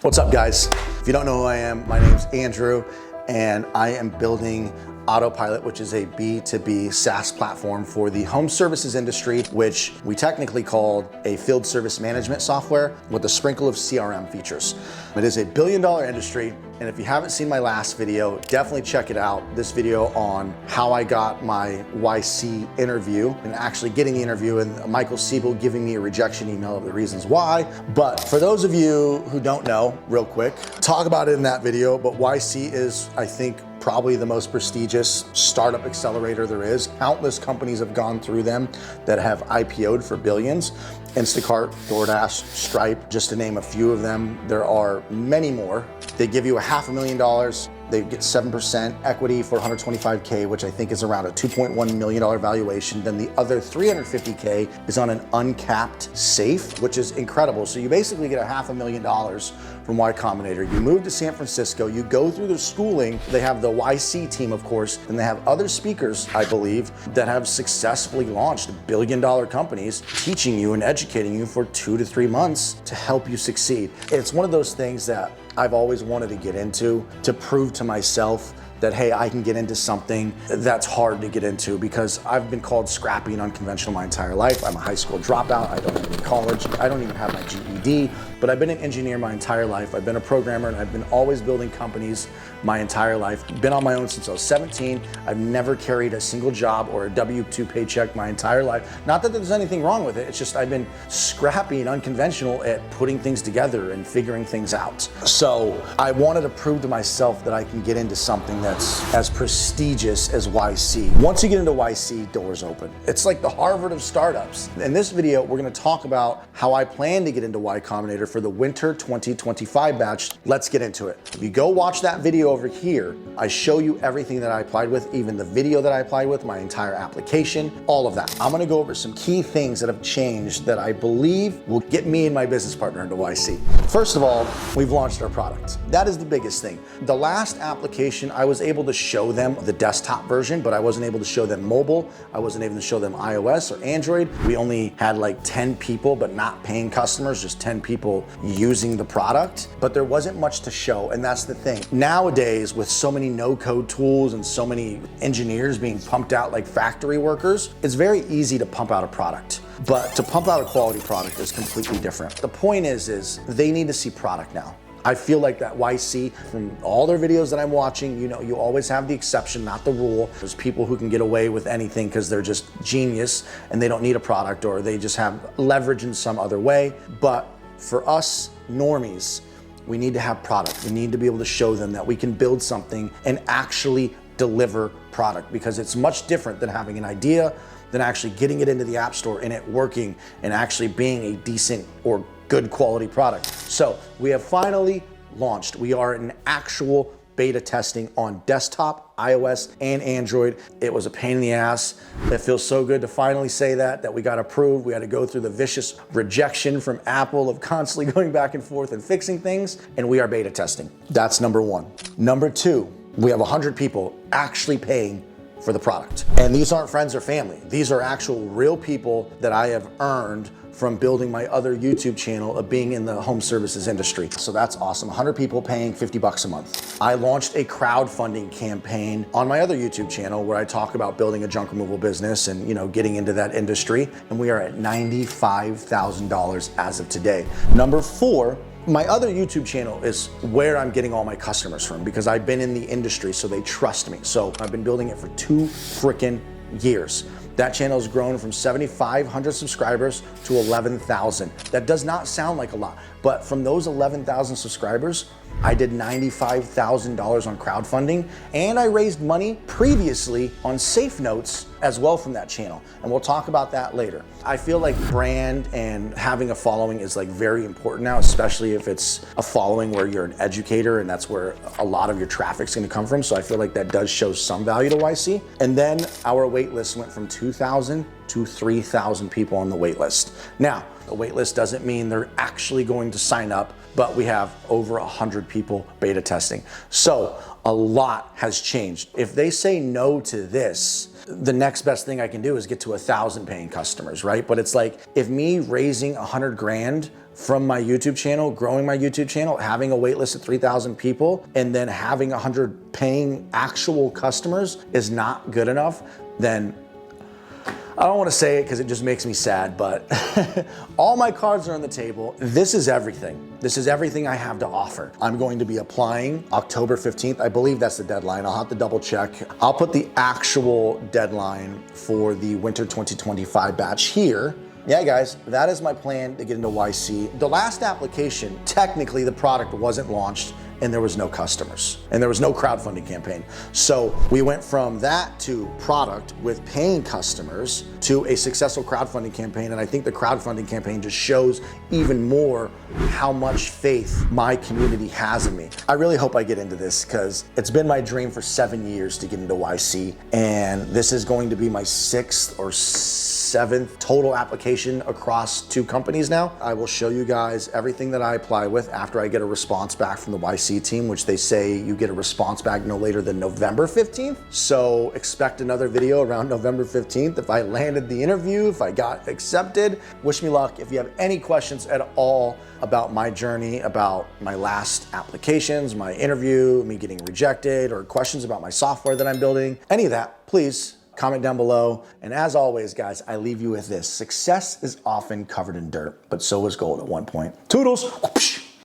What's up, guys? If you don't know who I am, my name's Andrew, and I am building Autopilot, which is a B2B SaaS platform for the home services industry, which we technically called a field service management software with a sprinkle of CRM features. It is a billion-dollar industry, and if you haven't seen my last video, definitely check it out. This video on how I got my YC interview and actually getting the interview, and Michael Siebel giving me a rejection email of the reasons why. But for those of you who don't know, real quick, talk about it in that video, but YC is, I think, probably the most prestigious startup accelerator there is. Countless companies have gone through them that have IPO'd for billions. Instacart, DoorDash, Stripe, just to name a few of them. There are many more. They give you $500,000. They get 7% equity for $125K, which I think is around a $2.1 million valuation. Then the other $350K is on an uncapped safe, which is incredible. So you basically get $500,000 from Y Combinator. You move to San Francisco, you go through the schooling. They have the YC team, of course, and they have other speakers, I believe, that have successfully launched billion-dollar companies, teaching you and educating you for 2 to 3 months to help you succeed. It's one of those things that I've always wanted to get into, to prove to myself that, hey, I can get into something that's hard to get into, because I've been called scrappy and unconventional my entire life. I'm a high school dropout. I don't have any college. I don't even have my GED, but I've been an engineer my entire life. I've been a programmer, and I've been always building companies my entire life. Been on my own since I was 17. I've never carried a single job or a W-2 paycheck my entire life. Not that there's anything wrong with it. It's just I've been scrappy and unconventional at putting things together and figuring things out. So I wanted to prove to myself that I can get into something that's as prestigious as YC. Once you get into YC, doors open. It's like the Harvard of startups. In this video, we're gonna talk about how I plan to get into Y Combinator for the winter 2025 batch. Let's get into it. If you go watch that video over here, I show you everything that I applied with, even the video that I applied with, my entire application, all of that. I'm gonna go over some key things that have changed that I believe will get me and my business partner into YC. First of all, we've launched our product. That is the biggest thing. The last application, I was able to show them the desktop version, but I wasn't able to show them mobile. I wasn't able to show them iOS or Android. We only had like 10 people, but not paying customers, just 10 people using the product. But there wasn't much to show, and that's the thing. Nowadays, with so many no-code tools and so many engineers being pumped out like factory workers, it's very easy to pump out a product. But to pump out a quality product is completely different. The point is they need to see product now. I feel like that YC, from all their videos that I'm watching, you know, you always have the exception, not the rule. There's people who can get away with anything because they're just genius and they don't need a product, or they just have leverage in some other way. But for us normies, we need to have product. We need to be able to show them that we can build something and actually deliver product, because it's much different than having an idea, than actually getting it into the App Store and it working and actually being a decent or good quality product. So we have finally launched. We are in actual beta testing on desktop, iOS, and Android. It was a pain in the ass. It feels so good to finally say that we got approved. We had to go through the vicious rejection from Apple of constantly going back and forth and fixing things, and we are beta testing. That's number one. Number two, we have 100 people actually paying for the product. And these aren't friends or family. These are actual real people that I have earned from building my other YouTube channel of being in the home services industry. So that's awesome. 100 people paying $50 a month. I launched a crowdfunding campaign on my other YouTube channel where I talk about building a junk removal business and, you know, getting into that industry. And we are at $95,000 as of today. Number four, my other YouTube channel is where I'm getting all my customers from, because I've been in the industry, so they trust me. So I've been building it for 2 freaking years. That channel has grown from 7,500 subscribers to 11,000. That does not sound like a lot, but from those 11,000 subscribers, I did $95,000 on crowdfunding, and I raised money previously on safe notes as well from that channel. And we'll talk about that later. I feel like brand and having a following is like very important now, especially if it's a following where you're an educator and that's where a lot of your traffic's gonna come from. So I feel like that does show some value to YC. And then our wait list went from 2,000 to 3,000 people on the wait list. Now, the wait list doesn't mean they're actually going to sign up, but we have over 100 people beta testing. So a lot has changed. If they say no to this, the next best thing I can do is get to 1,000 paying customers, right? But it's like, if me raising 100 grand from my YouTube channel, growing my YouTube channel, having a wait list of 3,000 people, and then having 100 paying actual customers is not good enough, then I don't want to say it because it just makes me sad, but all my cards are on the table. This is everything. This is everything I have to offer. I'm going to be applying October 15th. I believe that's the deadline. I'll have to double check. I'll put the actual deadline for the winter 2025 batch here. Yeah, guys, that is my plan to get into YC. The last application, technically the product wasn't launched and there was no customers and there was no crowdfunding campaign. So we went from that to product with paying customers to a successful crowdfunding campaign. And I think the crowdfunding campaign just shows even more how much faith my community has in me. I really hope I get into this because it's been my dream for 7 years to get into YC. And this is going to be my 6th or 7th total application across 2 companies now. I will show you guys everything that I apply with after I get a response back from the YC team, which they say you get a response back no later than November 15th. So expect another video around November 15th. If I landed the interview, if I got accepted, wish me luck. If you have any questions at all about my journey, about my last applications, my interview, me getting rejected, or questions about my software that I'm building, any of that, please comment down below. And as always, guys, I leave you with this. Success is often covered in dirt, but so is gold at one point. Toodles!